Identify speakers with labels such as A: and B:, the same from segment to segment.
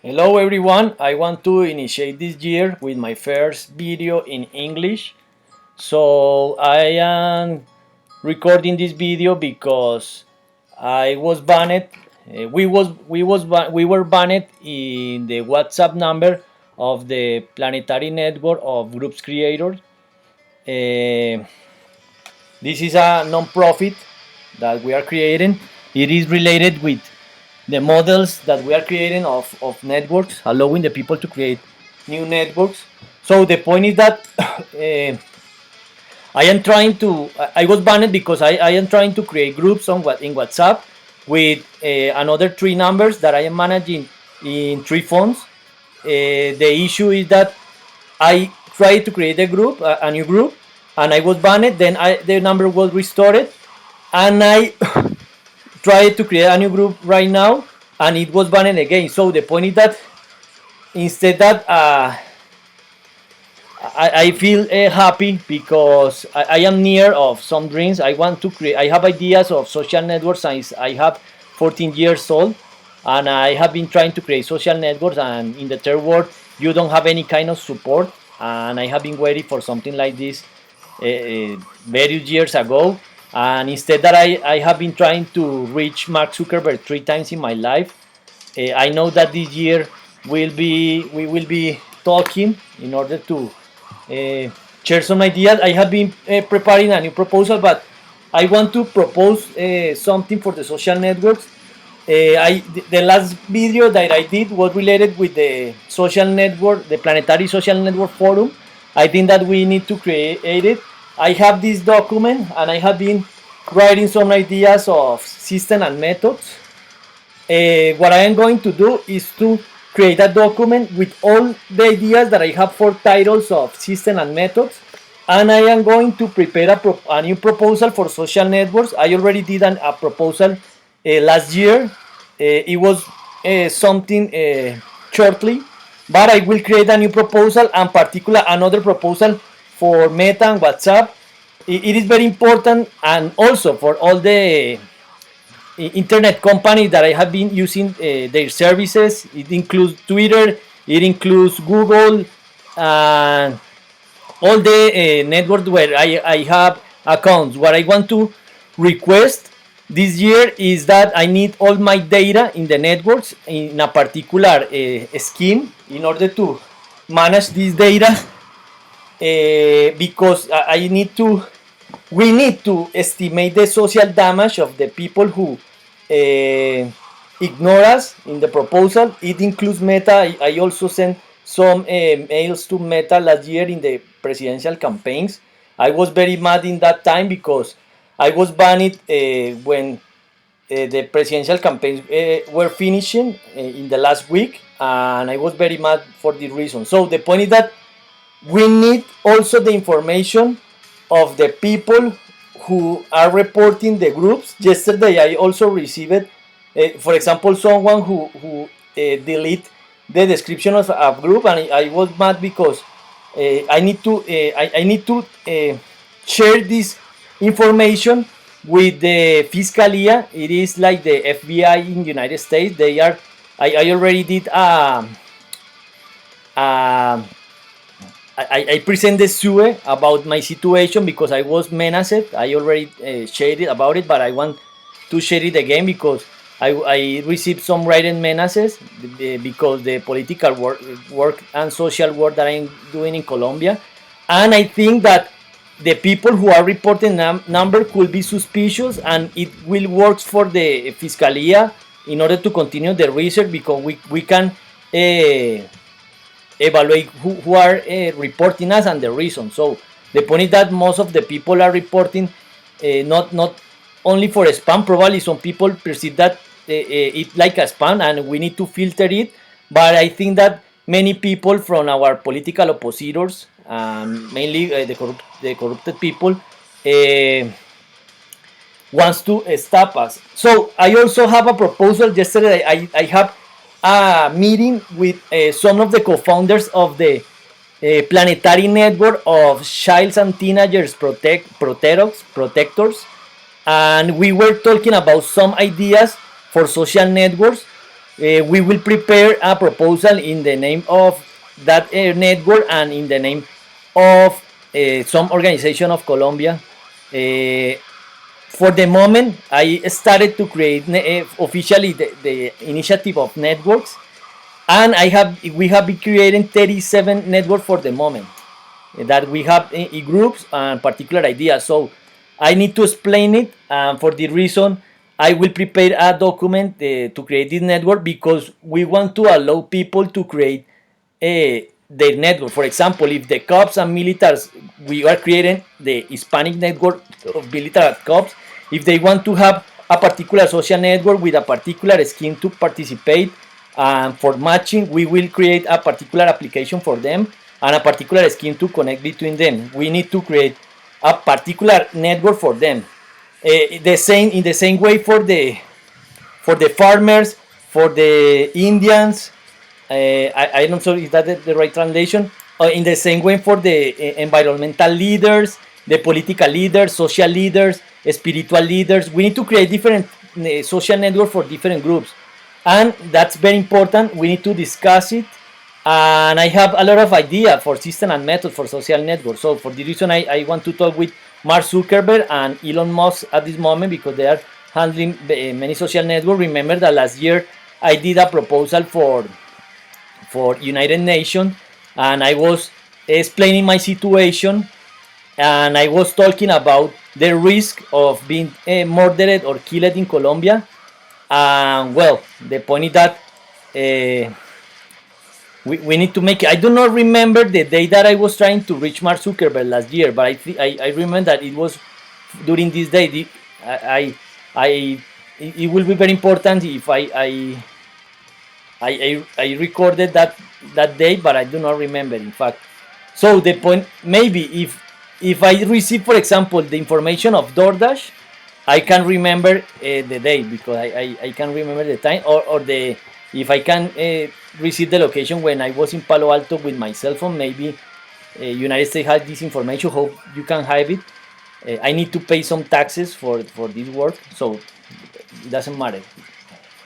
A: Hello everyone, I want to initiate this year with my first video in English. So I am recording this video because I was banned. We were banned in the WhatsApp number of the planetary network of groups creators. This is a non-profit that we are creating. It is related with the models that we are creating of networks, allowing the people to create new networks. So the point is that I am trying to, I was banned because I am trying to create groups in WhatsApp with another three numbers that I am managing in three phones. The issue is that I tried to create a new group, and I was banned. Then the number was restored, and I tried to create a new group right now, and it was banned again. So the point is that instead that I feel happy because I am near of some dreams. I want to create. I have ideas of social networks since I have 14 years old, and I have been trying to create social networks. And in the third world, you don't have any kind of support, and I have been waiting for something like this various years ago. And instead that I have been trying to reach Mark Zuckerberg 3 times in my life. I know that this year we will be talking in order to share some ideas. I have been preparing a new proposal, but I want to propose something for the social networks. The last video that I did was related with the social network, the planetary social network forum. I think that we need to create it. I have this document, and I have been writing some ideas of system and methods. What I am going to do is to create a document with all the ideas that I have for titles of system and methods, and I am going to prepare a new proposal for social networks. I already did a proposal last year. It was something shortly, but I will create a new proposal, and particular another proposal for Meta and WhatsApp. It is very important, and also for all the internet companies that I have been using their services. It includes Twitter, it includes Google, and all the networks where I have accounts. What I want to request this year is that I need all my data in the networks in a particular scheme in order to manage this data, because we need to estimate the social damage of the people who ignore us in the proposal. It includes Meta. I also sent some mails to Meta last year in the presidential campaigns. I was very mad in that time because I was banned when the presidential campaigns were finishing in the last week, and I was very mad for this reason. So the point is that we need also the information of the people who are reporting the groups. Yesterday I also received, for example, someone who delete the description of a group, and I was mad because I need to share this information with the Fiscalia. It is like the FBI in the United States. I already did I presented SUE about my situation because I was menaced. I already shared it about it, but I want to share it again because I received some written menaces because the political work and social work that I'm doing in Colombia. And I think that the people who are reporting number could be suspicious, and it will work for the Fiscalia in order to continue the research, because we can evaluate who are reporting us and the reason. So the point is that most of the people are reporting not only for spam. Probably some people perceive that it's like a spam, and we need to filter it. But I think that many people from our political oppositors, mainly the corrupted people, wants to stop us. So I also have a proposal. Yesterday I have a meeting with some of the co-founders of the planetary network of child and teenagers protectors, and we were talking about some ideas for social networks. we will prepare a proposal in the name of that network and in the name of some organization of Colombia. For the moment, I started to create officially the initiative of networks, and we have been creating 37 networks for the moment that we have in groups and particular ideas. So I need to explain it, and for the reason I will prepare a document to create this network, because we want to allow people to create their network. For example, if the cops and militaries, we are creating the Hispanic network of military cops. If they want to have a particular social network with a particular scheme to participate, for matching, we will create a particular application for them and a particular scheme to connect between them. We need to create a particular network for them. In the same way for the farmers, for the Indians. I don't know if that the right translation. In the same way for the environmental leaders, the political leaders, social leaders, spiritual leaders. We need to create different social networks for different groups, and that's very important. We need to discuss it, and I have a lot of ideas for system and method for social networks. So for the reason I want to talk with Mark Zuckerberg and Elon Musk at this moment, because they are handling many social networks. Remember that last year I did a proposal for United Nations, and I was explaining my situation, and I was talking about the risk of being murdered or killed in Colombia. Well, the point is that we need to make it. I do not remember the day that I was trying to reach Mark Zuckerberg last year, but I remember that it was during this day. It will be very important if I recorded that day, but I do not remember, in fact. So the point, maybe if I receive, for example, the information of DoorDash, I can remember the day, because I can remember the time, or if I can receive the location when I was in Palo Alto with my cell phone. Maybe United States has this information. Hope you can have it. I need to pay some taxes for this work, so it doesn't matter.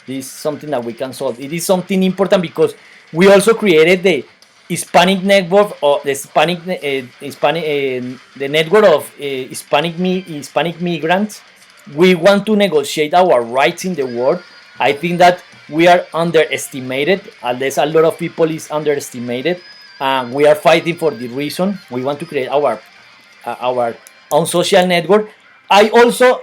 A: This is something that we can solve. It is something important because we also created the Hispanic network, or the the network of Hispanic migrants. We want to negotiate our rights in the world. I think that we are underestimated. Unless a lot of people is underestimated, we are fighting for the reason. We want to create our own social network. I also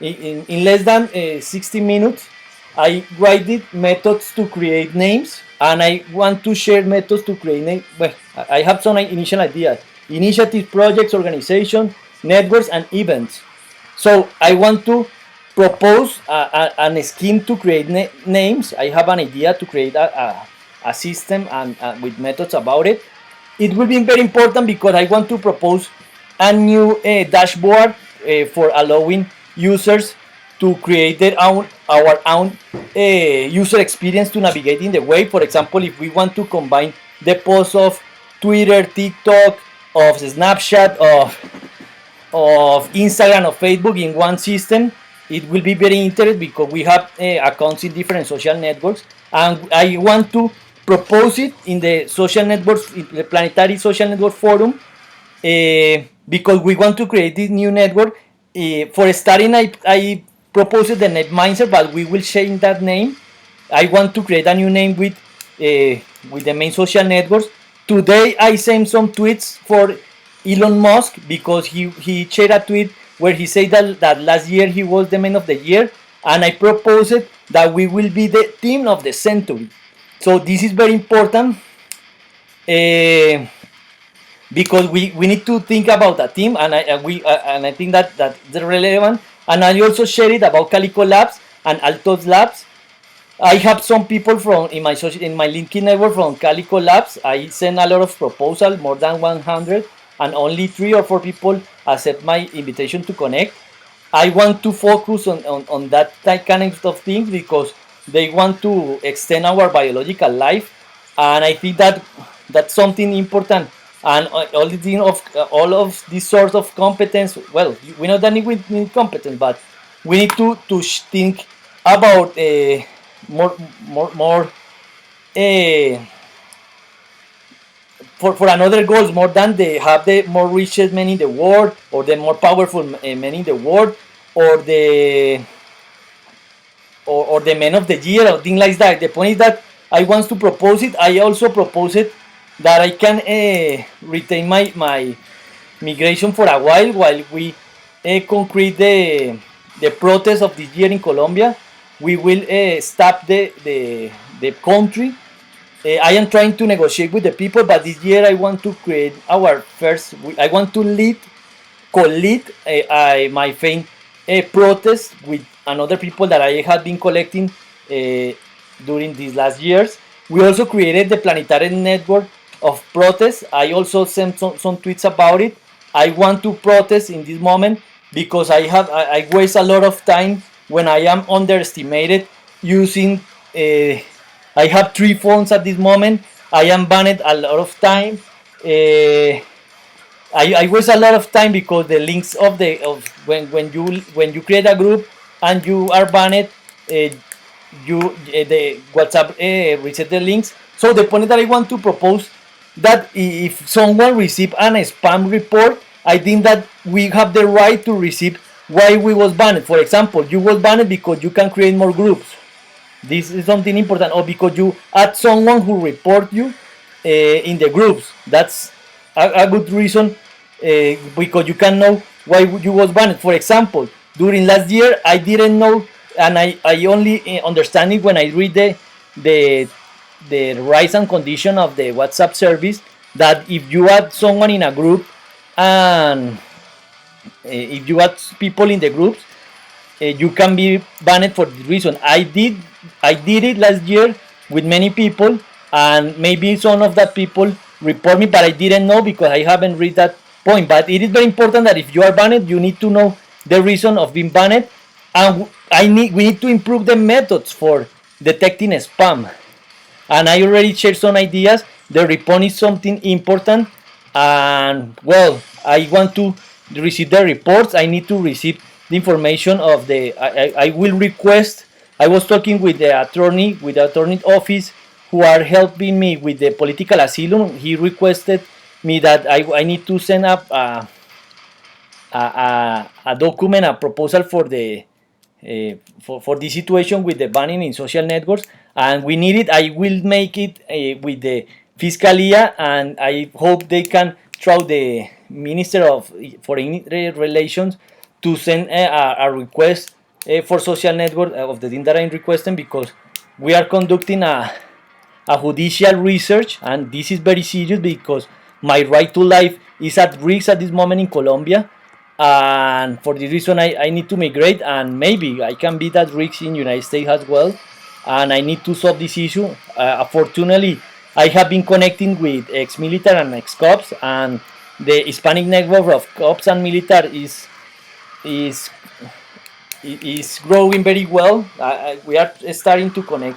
A: in less than 60 minutes, I write methods to create names, and I want to share methods to create names. Well, I have some initial ideas: initiatives, projects, organizations, networks, and events. So I want to propose a scheme to create names. I have an idea to create a system and with methods about it. It will be very important because I want to propose a new dashboard for allowing users to create our own user experience to navigate in the web. For example, if we want to combine the posts of Twitter, TikTok, of Snapchat, of Instagram, of Facebook in one system, it will be very interesting because we have accounts in different social networks, and I want to propose it in the social networks, in the Planetary Social Network Forum, because we want to create this new network. For starting, I proposed the name Mindset, but we will change that name. I want to create a new name with the main social networks. Today I sent some tweets for Elon Musk because he shared a tweet where he said that last year he was the man of the year, and I proposed that we will be the team of the century. So this is very important. Because we need to think about a team, and I think that's relevant. And I also share it about Calico Labs and Altos Labs. I have some people in my LinkedIn network from Calico Labs. I send a lot of proposals, more than 100, and only 3 or 4 people accept my invitation to connect. I want to focus on that kind of things because they want to extend our biological life, and I think that's something important. And all of these sorts of competence, well, we know that we need competence, but we need to think about more more uh, for another goals more than they have the more richest men in the world, or the more powerful men in the world, or the men of the year, or things like that. The point is that I want to propose it. I also propose it that I can retain my migration for a while we concrete the protest of this year in Colombia. We will stop the country. I am trying to negotiate with the people, but this year I want to create our first. I want to co-lead my faint protest with another people that I have been collecting during these last years. We also created the planetary network of protests. I also sent some tweets about it. I want to protest in this moment because I waste a lot of time when I am underestimated using. I have 3 phones at this moment. I am banned a lot of time. I waste a lot of time because the links of when you create a group and you are banned, the WhatsApp reset the links. So the point that I want to propose that if someone receive an spam report, I think that we have the right to receive why we was banned. For example, you was banned because you can create more groups. This is something important, or because you add someone who report you in the groups. That's a good reason, because you can know why you was banned. For example, during last year I didn't know, and I only understand it when I read the the rights and condition of the WhatsApp service, that if you add someone in a group, and if you add people in the groups, you can be banned for this reason. I did it last year with many people, and maybe some of that people report me, but I didn't know because I haven't read that point. But it is very important that if you are banned, you need to know the reason of being banned, and we need to improve the methods for detecting spam. And I already shared some ideas. The report is something important, and well, I want to receive the reports. I need to receive the information of the. I will request. I was talking with the attorney office, who are helping me with the political asylum. He requested me that I need to send up a document, a proposal for the for this situation with the banning in social networks, and we need it. I will make it with the Fiscalia, and I hope they can throw the Minister of Foreign Relations to send a request for social network of the thing that I'm requesting, because we are conducting a judicial research, and this is very serious because my right to life is at risk at this moment in Colombia, and for this reason I need to migrate, and maybe I can be that risk in United States as well, and I need to solve this issue. Fortunately, I have been connecting with ex-military and ex-cops, and the Hispanic network of cops and military is is growing very well. We are starting to connect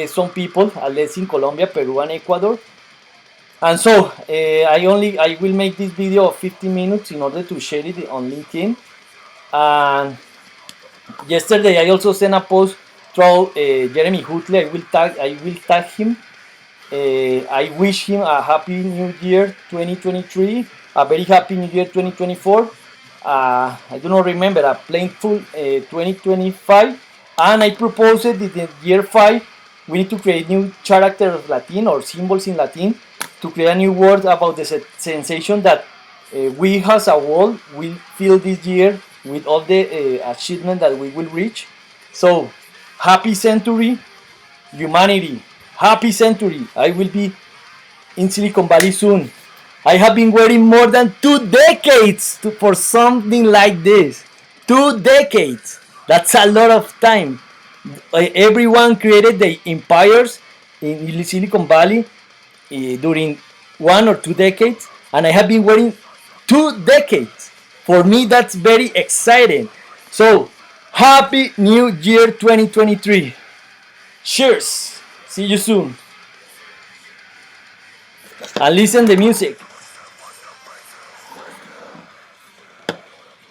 A: some people, at least in Colombia, Peru, and Ecuador. And so I will make this video of 15 minutes in order to share it on LinkedIn. And yesterday I also sent a post through Jeremy Hutley. I will tag him. I wish him a happy new year 2023, a very happy new year 2024. I do not remember, a plainful 2025. And I proposed that in year 5 we need to create new characters of Latin, or symbols in Latin, to create a new word about the sensation that we as a world will feel this year with all the achievement that we will reach. So, happy century, humanity. Happy century. I will be in Silicon Valley soon. I have been waiting more than 2 decades for something like this. 2 decades. That's a lot of time. Everyone created the empires in Silicon Valley during 1 or 2 decades, and I have been waiting 2 decades. For me, that's very exciting. So, happy New Year 2023. Cheers. See you soon. And listen to the music.